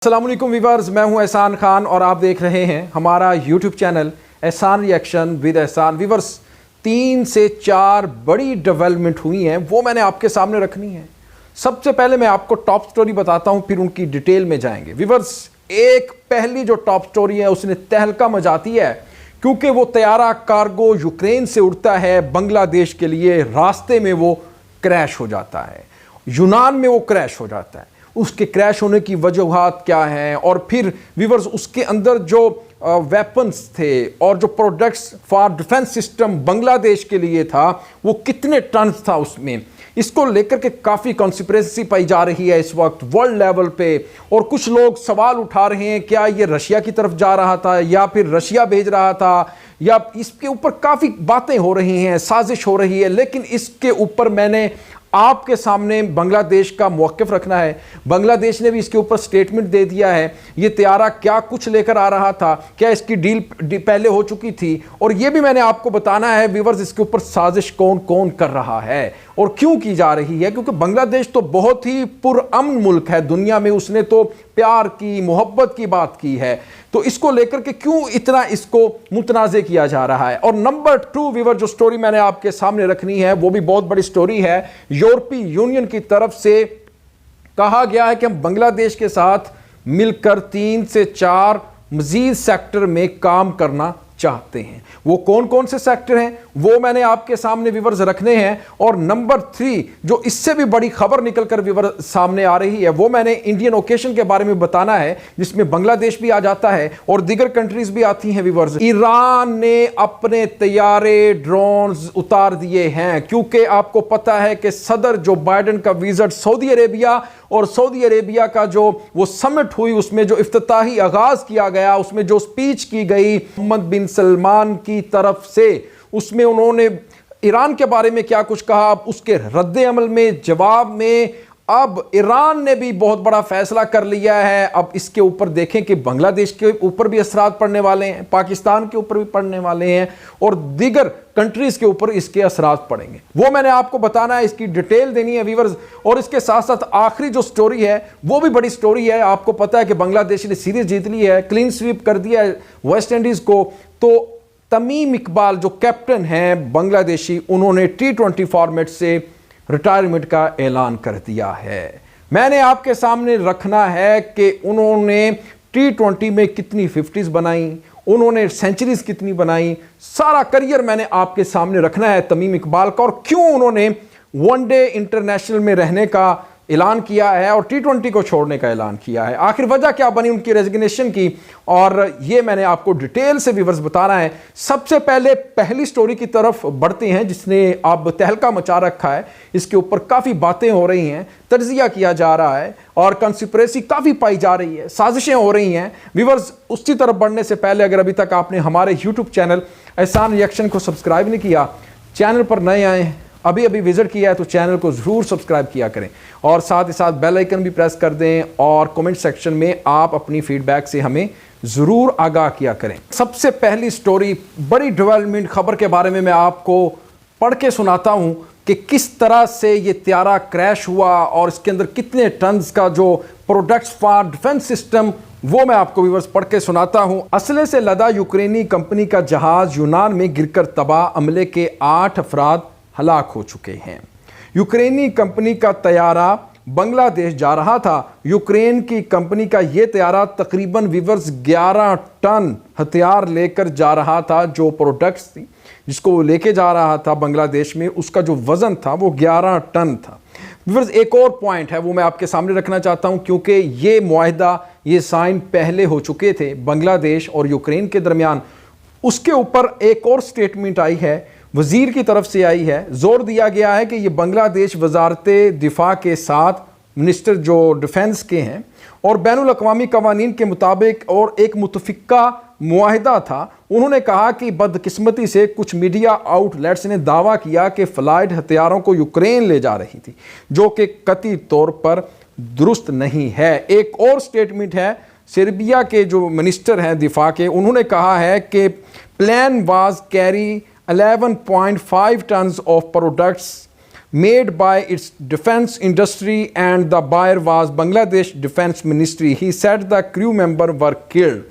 अस्सलाम वालेकुम वीवर्स, मैं हूं एहसान खान और आप देख रहे हैं हमारा यूट्यूब चैनल एहसान रिएक्शन विद एहसान। वीवर्स, 3 से 4 बड़ी डेवलपमेंट हुई हैं, वो मैंने आपके सामने रखनी है। सबसे पहले मैं आपको टॉप स्टोरी बताता हूं, फिर उनकी डिटेल में जाएंगे। वीवर्स, एक पहली जो टॉप स्टोरी है उसने तहलका मचाती है, क्योंकि वो तैयारा कार्गो यूक्रेन से उड़ता है बांग्लादेश के लिए, रास्ते में वो क्रैश हो जाता है, यूनान में वो क्रैश हो जाता है। उसके क्रैश होने की वजूहात क्या हैं, और फिर वीवर्स उसके अंदर जो वेपन्स थे और जो products for defence system Bangladesh के लिए था वो कितने टन था उसमें, इसको लेकर के काफ़ी कॉन्स्पिरेसी पाई जा रही है इस वक्त वर्ल्ड लेवल पे। और कुछ लोग सवाल उठा रहे हैं, क्या ये रशिया की तरफ जा रहा था या फिर रशिया भेज रहा था, या इसके ऊपर काफ़ी बातें हो रही हैं, साजिश हो रही है। लेकिन इसके ऊपर मैंने आपके सामने बांग्लादेश का मौक़िफ़ रखना है। बांग्लादेश ने भी इसके ऊपर स्टेटमेंट दे दिया है। ये तैयारा क्या कुछ लेकर आ रहा था, क्या इसकी डील पहले हो चुकी थी, और ये भी मैंने आपको बताना है वीवर्स इसके ऊपर साजिश कौन कौन कर रहा है और क्यों की जा रही है। क्योंकि बांग्लादेश तो बहुत ही पुरअमन मुल्क है दुनिया में, उसने तो प्यार की मोहब्बत की बात की है, तो इसको लेकर के क्यों इतना इसको मुतनाज़े किया जा रहा है। और नंबर 2 वीवर जो स्टोरी मैंने आपके सामने रखनी है वो भी बहुत बड़ी स्टोरी है। यूरोपीय यूनियन की तरफ से कहा गया है कि हम बांग्लादेश के साथ मिलकर 3 से 4 मजीद सेक्टर में काम करना चाहते हैं। वो कौन कौन से सेक्टर हैं वो मैंने आपके सामने व्यूअर्स रखने हैं। और नंबर 3 जो इससे भी बड़ी खबर निकलकर व्यूअर्स सामने आ रही है वो मैंने इंडियन ओकेशन के बारे में बताना है, जिसमें बांग्लादेश भी आ जाता है और दीगर कंट्रीज भी आती हैं व्यूअर्स। ईरान ने अपने तैयारे ड्रोन्स उतार दिए हैं, क्योंकि आपको पता है कि सदर जो बाइडेन का विजिट सऊदी अरेबिया, और सऊदी अरेबिया का जो वो समिट हुई उसमें जो इफ्तिताही आगाज किया गया, उसमें जो स्पीच की गई मोहम्मद बिन सलमान की तरफ से, उसमें उन्होंने ईरान के बारे में क्या कुछ कहा। अब उसके रद्द अमल में, जवाब में, अब ईरान ने भी बहुत बड़ा फैसला कर लिया है। अब इसके ऊपर देखें कि बांग्लादेश के ऊपर भी असरात पड़ने वाले हैं, पाकिस्तान के ऊपर भी पड़ने वाले हैं, और दीगर कंट्रीज के ऊपर इसके असरात पड़ेंगे। वो मैंने आपको बताना है, इसकी डिटेल देनी है व्यूअर्स। और इसके साथ साथ आखिरी जो स्टोरी है वो भी बड़ी स्टोरी है। आपको पता है कि बांग्लादेश ने सीरीज जीत ली है, क्लीन स्वीप कर दिया है वेस्ट इंडीज को। तो तमीम इकबाल जो कैप्टन हैं बांग्लादेशी, उन्होंने T20 फॉर्मेट से रिटायरमेंट का ऐलान कर दिया है। मैंने आपके सामने रखना है कि उन्होंने T20 में कितनी 50s बनाई, उन्होंने सेंचुरीज कितनी बनाई, सारा करियर मैंने आपके सामने रखना है तमीम इकबाल का, और क्यों उन्होंने वनडे इंटरनेशनल में रहने का ऐलान किया है और T20 को छोड़ने का ऐलान किया है। आखिर वजह क्या बनी उनकी रेजिग्नेशन की, और ये मैंने आपको डिटेल से व्यूअर्स बताना है। सबसे पहले पहली स्टोरी की तरफ बढ़ते हैं, जिसने अब तहलका मचा रखा है। इसके ऊपर काफ़ी बातें हो रही हैं, तज्जिया किया जा रहा है और कॉन्स्पिरेसी काफ़ी पाई जा रही है, साजिशें हो रही हैं। व्यूअर्स, उसकी तरफ बढ़ने से पहले अगर अभी तक आपने हमारे यूट्यूब चैनल एहसान रिएक्शन को सब्सक्राइब नहीं किया, चैनल पर नए आए हैं, अभी अभी विजिट किया है, तो चैनल को ज़रूर सब्सक्राइब किया करें, और साथ ही साथ बेल आइकन भी प्रेस कर दें, और कमेंट सेक्शन में आप अपनी फीडबैक से हमें ज़रूर आगाह किया करें। सबसे पहली स्टोरी, बड़ी डेवलपमेंट खबर के बारे में मैं आपको पढ़ के सुनाता हूं कि किस तरह से ये तैयारा क्रैश हुआ और इसके अंदर कितने टन्स का जो प्रोडक्ट्स फॉर डिफेंस सिस्टम, वो मैं आपको व्यूअर्स पढ़ के सुनाता हूं। असले से लदा यूक्रेनी कंपनी का जहाज यूनान में गिरकर तबाह, अमले के 8 अफराद हलाक हो चुके हैं। यूक्रेनी कंपनी का तैयारा बांग्लादेश जा रहा था। यूक्रेन की कंपनी का यह तैयारा तकरीबन व्यूअर्स 11 टन हथियार लेकर जा रहा था। जो प्रोडक्ट्स थी जिसको वो लेके जा रहा था बांग्लादेश में, उसका जो वजन था वो 11 टन था। व्यूअर्स, एक और पॉइंट है वो मैं आपके सामने रखना चाहता हूं, क्योंकि ये मुआहदा, ये साइन पहले हो चुके थे बांग्लादेश और यूक्रेन के दरमियान। उसके ऊपर एक और स्टेटमेंट आई है, वजीर की तरफ से आई है। जोर दिया गया है कि ये बांग्लादेश वजारत दिफा के साथ, मिनिस्टर जो डिफेंस के हैं, और बैनुल अक़वामी कवानीन के मुताबिक और एक मुतफ़िका मुआहिदा था। उन्होंने कहा कि बदकिस्मती से कुछ मीडिया आउटलेट्स ने दावा किया कि फ्लाइट हथियारों को यूक्रेन ले जा रही थी, जो कि कतई तौर पर दुरुस्त नहीं है। एक और स्टेटमेंट है सर्बिया के जो मिनिस्टर हैं दिफा के, उन्होंने कहा है कि plan was carry 11.5 tons of products made by its defense industry and the buyer was Bangladesh Defense Ministry. He said the crew member were killed.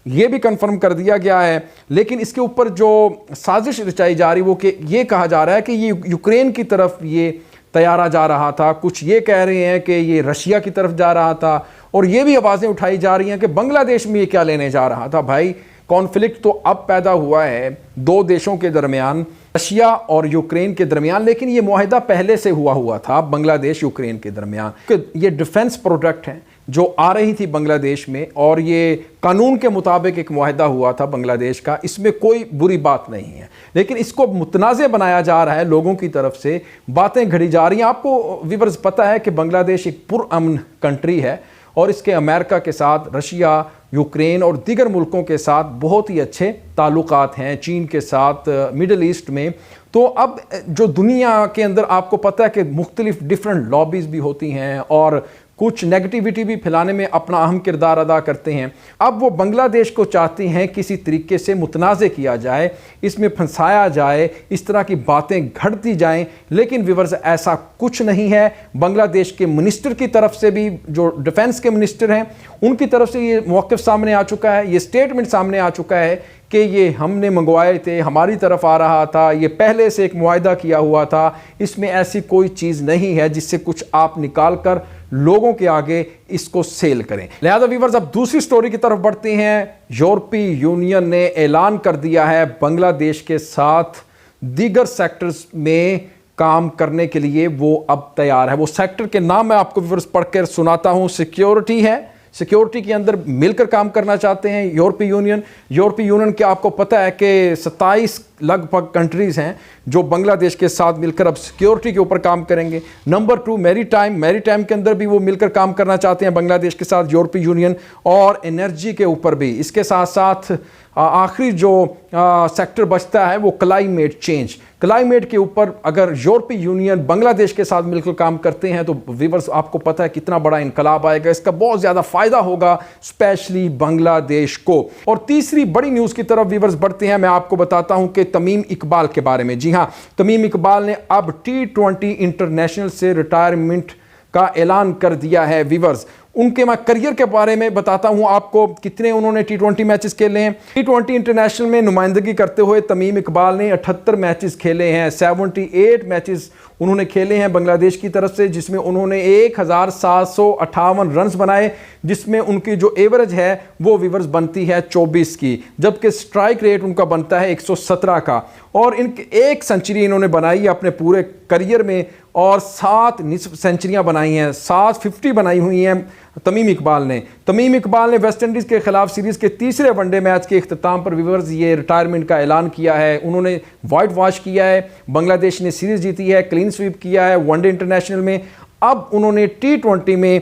ये भी कंफर्म कर दिया गया है, लेकिन इसके ऊपर जो साजिश रचाई जा रही वो कि ये कहा जा रहा है कि ये यूक्रेन की तरफ ये तैयारा जा रहा था, कुछ ये कह रहे हैं कि ये रशिया की तरफ जा रहा था, और ये भी आवाज़ें उठाई जा रही हैं कि बांग्लादेश में ये क्या लेने जा रहा था। भाई कॉन्फ्लिक्ट तो अब पैदा हुआ है दो देशों के दरमियान, रशिया और यूक्रेन के दरमियान, लेकिन ये मुआहिदा पहले से हुआ था बांग्लादेश यूक्रेन के दरमियान कि ये डिफेंस प्रोडक्ट हैं जो आ रही थी बांग्लादेश में, और ये कानून के मुताबिक एक मुआहिदा हुआ था बांग्लादेश का, इसमें कोई बुरी बात नहीं है, लेकिन इसको मुतनाज़ बनाया जा रहा है, लोगों की तरफ से बातें घड़ी जा रही हैं। आपको व्यूअर्स पता है कि बांग्लादेश एक पुरअमन कंट्री है और इसके अमेरिका के साथ, रशिया, यूक्रेन और दीगर मुल्कों के साथ बहुत ही अच्छे ताल्लुकात हैं, चीन के साथ, मिडल ईस्ट में। तो अब जो दुनिया के अंदर आपको पता है कि मुख्तलिफ डिफरेंट लॉबीज़ भी होती हैं और कुछ नेगेटिविटी भी फैलाने में अपना अहम किरदार अदा करते हैं। अब वो बांग्लादेश को चाहते हैं किसी तरीके से मुतनाज़ किया जाए, इसमें फंसाया जाए, इस तरह की बातें घड़ती जाएं, लेकिन व्यूअर्स ऐसा कुछ नहीं है। बांग्लादेश के मिनिस्टर की तरफ से भी, जो डिफेंस के मिनिस्टर हैं, उनकी तरफ से ये मौक़िफ़ सामने आ चुका है, ये स्टेटमेंट सामने आ चुका है कि ये हमने मंगवाए थे, हमारी तरफ आ रहा था, ये पहले से एक मुआहिदा किया हुआ था, इसमें ऐसी कोई चीज़ नहीं है जिससे कुछ आप निकाल कर लोगों के आगे इसको सेल करें। लिहाजा व्यूअर्स अब दूसरी स्टोरी की तरफ बढ़ते हैं। यूरोपीय यूनियन ने ऐलान कर दिया है बांग्लादेश के साथ दीगर सेक्टर्स में काम करने के लिए वो अब तैयार है। वो सेक्टर के नाम मैं आपको व्यूअर्स पढ़कर सुनाता हूं। सिक्योरिटी है, सिक्योरिटी के अंदर मिलकर काम करना चाहते हैं यूरोपीय यूनियन के आपको पता है कि 27 लगभग कंट्रीज़ हैं जो बांग्लादेश के साथ मिलकर अब सिक्योरिटी के ऊपर काम करेंगे। नंबर 2 मैरीटाइम के अंदर भी वो मिलकर काम करना चाहते हैं बांग्लादेश के साथ यूरोपीय यूनियन, और एनर्जी के ऊपर भी। इसके साथ साथ आखिरी जो सेक्टर बचता है वो क्लाइमेट चेंज, क्लाइमेट के ऊपर अगर यूरोपीय यूनियन बांग्लादेश के साथ मिलकर काम करते हैं तो व्यूअर्स आपको पता है कितना बड़ा इनकलाब आएगा, इसका बहुत ज़्यादा फ़ायदा होगा स्पेशली बांग्लादेश को। और तीसरी बड़ी न्यूज़ की तरफ व्यूअर्स बढ़ते हैं। मैं आपको बताता हूं कि तमीम इकबाल के बारे में। जी हाँ, तमीम इकबाल ने अब T20 इंटरनेशनल से रिटायरमेंट का ऐलान कर दिया है। व्यूअर्स उनके मैं करियर के बारे में बताता हूं आपको, कितने उन्होंने T20 मैचेस खेले हैं। T20 इंटरनेशनल में नुमाइंदगी करते हुए तमीम इकबाल ने 78 मैचेस खेले हैं, 78 मैचेस उन्होंने खेले हैं बांग्लादेश की तरफ से, जिसमें उन्होंने 1758 रन्स बनाए, जिसमें उनकी जो एवरेज है वो व्यूअर्स बनती है 24 की, जबकि स्ट्राइक रेट उनका बनता है 117 का। और इनके एक सेंचुरी इन्होंने बनाई है अपने पूरे करियर में, और 7 निस्फ सेंचुरियाँ बनाई हैं, 750 बनाई हुई हैं तमीम इकबाल ने वेस्ट इंडीज़ के खिलाफ सीरीज़ के तीसरे वनडे मैच के इख्तिताम पर व्यूअर्स ये रिटायरमेंट का ऐलान किया है। उन्होंने वाइट वॉश किया है, बांग्लादेश ने सीरीज़ जीती है, क्लीन स्वीप किया है वनडे इंटरनेशनल में, अब उन्होंने T20 में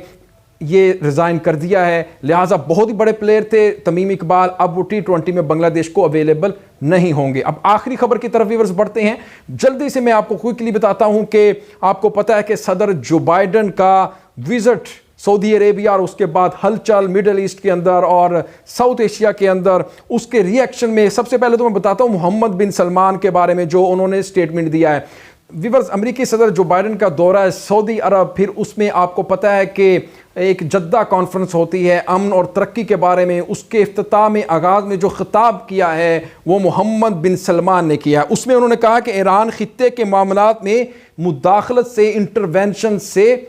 ये रिज़ाइन कर दिया है। लिहाजा बहुत ही बड़े प्लेयर थे तमीम इकबाल, अब वो T20 में बांग्लादेश को अवेलेबल नहीं होंगे। अब आखिरी खबर की तरफ व्यूअर्स बढ़ते हैं। जल्दी से मैं आपको क्विकली बताता हूं कि आपको पता है कि सदर जो बाइडन का विजिट सऊदी अरेबिया और उसके बाद हलचल मिडल ईस्ट के अंदर और साउथ एशिया के अंदर, उसके रिएक्शन में सबसे पहले तो मैं बताता हूं मोहम्मद बिन सलमान के बारे में जो उन्होंने स्टेटमेंट दिया है। व्यूअर्स अमेरिकी सदर जो बाइडन का दौरा है सऊदी अरब, फिर उसमें आपको पता है कि एक जद्दा कॉन्फ्रेंस होती है अमन और तरक्की के बारे में, उसके इफ्तिताह में आगाज़ में जो खिताब किया है वो मोहम्मद बिन सलमान ने किया। उसमें उन्होंने कहा कि ईरान खित्ते के मामलात में मुदाखलत से, इंटरवेंशन से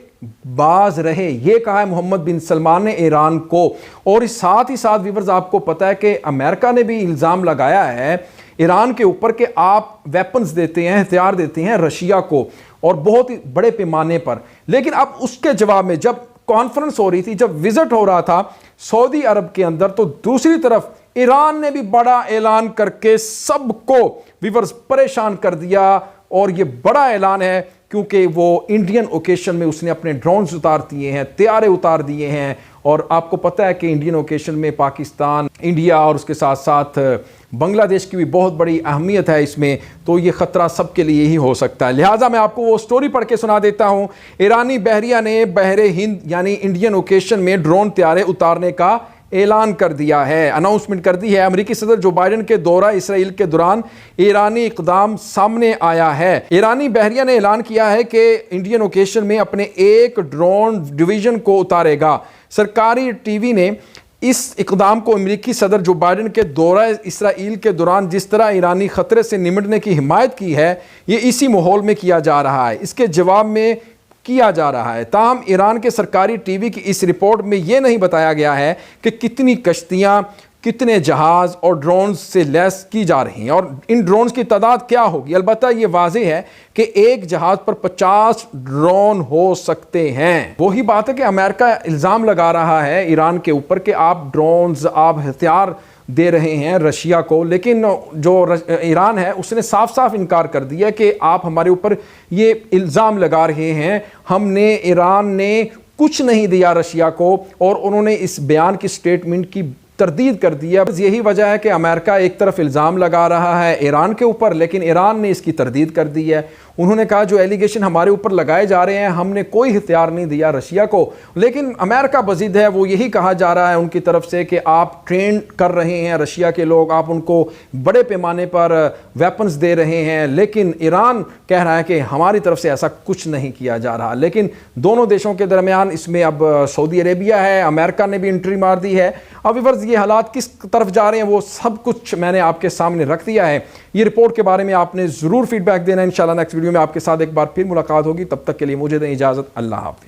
बाज रहे, ये कहा है मोहम्मद बिन सलमान ने ईरान को। और इस साथ ही साथ व्यूअर्स आपको पता है कि अमेरिका ने भी इल्ज़ाम लगाया है ईरान के ऊपर कि आप वेपन्स देते हैं, हथियार देते हैं रशिया को, और बहुत ही बड़े पैमाने पर। लेकिन अब उसके जवाब में जब कॉन्फ्रेंस हो रही थी, जब विजिट हो रहा था सऊदी अरब के अंदर, तो दूसरी तरफ ईरान ने भी बड़ा ऐलान करके सबको व्यूअर्स परेशान कर दिया। और ये बड़ा ऐलान है क्योंकि वो इंडियन ओकेशन में उसने अपने ड्रोन्स उतार दिए हैं, तैयारे उतार दिए हैं। और आपको पता है कि इंडियन ओकेशन में पाकिस्तान, इंडिया और उसके साथ साथ बांग्लादेश की भी बहुत बड़ी अहमियत है इसमें, तो ये ख़तरा सबके लिए ही हो सकता है। लिहाजा मैं आपको वो स्टोरी पढ़ के सुना देता हूँ। ईरानी बहरिया ने बहरे हिंद यानी इंडियन ओकेशन में ड्रोन तैयारे उतारने का ऐलान कर दिया है, अनाउंसमेंट कर दी है। अमेरिकी सदर जो बाइडेन के दौरा इसराइल के दौरान ईरानी इकदाम सामने आया है। ईरानी बहरिया ने ऐलान किया है कि इंडियन ओकेशन में अपने एक ड्रोन डिवीजन को उतारेगा। सरकारी टीवी ने इस इकदाम को अमेरिकी सदर जो बाइडेन के दौरा इसराइल के दौरान जिस तरह ईरानी खतरे से निपटने की हिमायत की है, ये इसी माहौल में किया जा रहा है, इसके जवाब में किया जा रहा है। ताहम ईरान के सरकारी टीवी की इस रिपोर्ट में यह नहीं बताया गया है कि कितनी कश्तियां, कितने जहाज और ड्रोन्स से लैस की जा रही हैं और इन ड्रोन्स की तादाद क्या होगी। अलबत्ता ये वाज़ेह है कि एक जहाज पर 50 ड्रोन हो सकते हैं। वही बात है कि अमेरिका इल्ज़ाम लगा रहा है ईरान के ऊपर कि आप ड्रोन्स, आप हथियार दे रहे हैं रशिया को, लेकिन जो ईरान है उसने साफ साफ इनकार कर दिया कि आप हमारे ऊपर ये इल्ज़ाम लगा रहे हैं। ईरान ने कुछ नहीं दिया रशिया को और उन्होंने इस बयान की स्टेटमेंट की तरदीद कर दी है। बस यही वजह है कि अमेरिका एक तरफ इल्ज़ाम लगा रहा है ईरान के ऊपर, लेकिन ईरान ने इसकी तरदीद कर दी है। उन्होंने कहा जो एलिगेशन हमारे ऊपर लगाए जा रहे हैं, हमने कोई हथियार नहीं दिया रशिया को, लेकिन अमेरिका बज़िद है, वो यही कहा जा रहा है उनकी तरफ से कि आप ट्रेन कर रहे हैं रशिया के लोग, आप उनको बड़े पैमाने पर वेपन्स दे रहे हैं, लेकिन ईरान कह रहा है कि हमारी तरफ से ऐसा कुछ नहीं किया जा रहा। लेकिन दोनों देशों के दरमियान इसमें अब सऊदी अरेबिया है, अमेरिका ने भी एंट्री मार दी है। अब व्यूअर्स ये हालात किस तरफ जा रहे हैं वो सब कुछ मैंने आपके सामने रख दिया है। ये रिपोर्ट के बारे में आपने ज़रूर फीडबैक देना। इंशाल्लाह नेक्स्ट वीडियो में आपके साथ एक बार फिर मुलाकात होगी। तब तक के लिए मुझे दें इजाज़त। अल्लाह हाफ़िज़।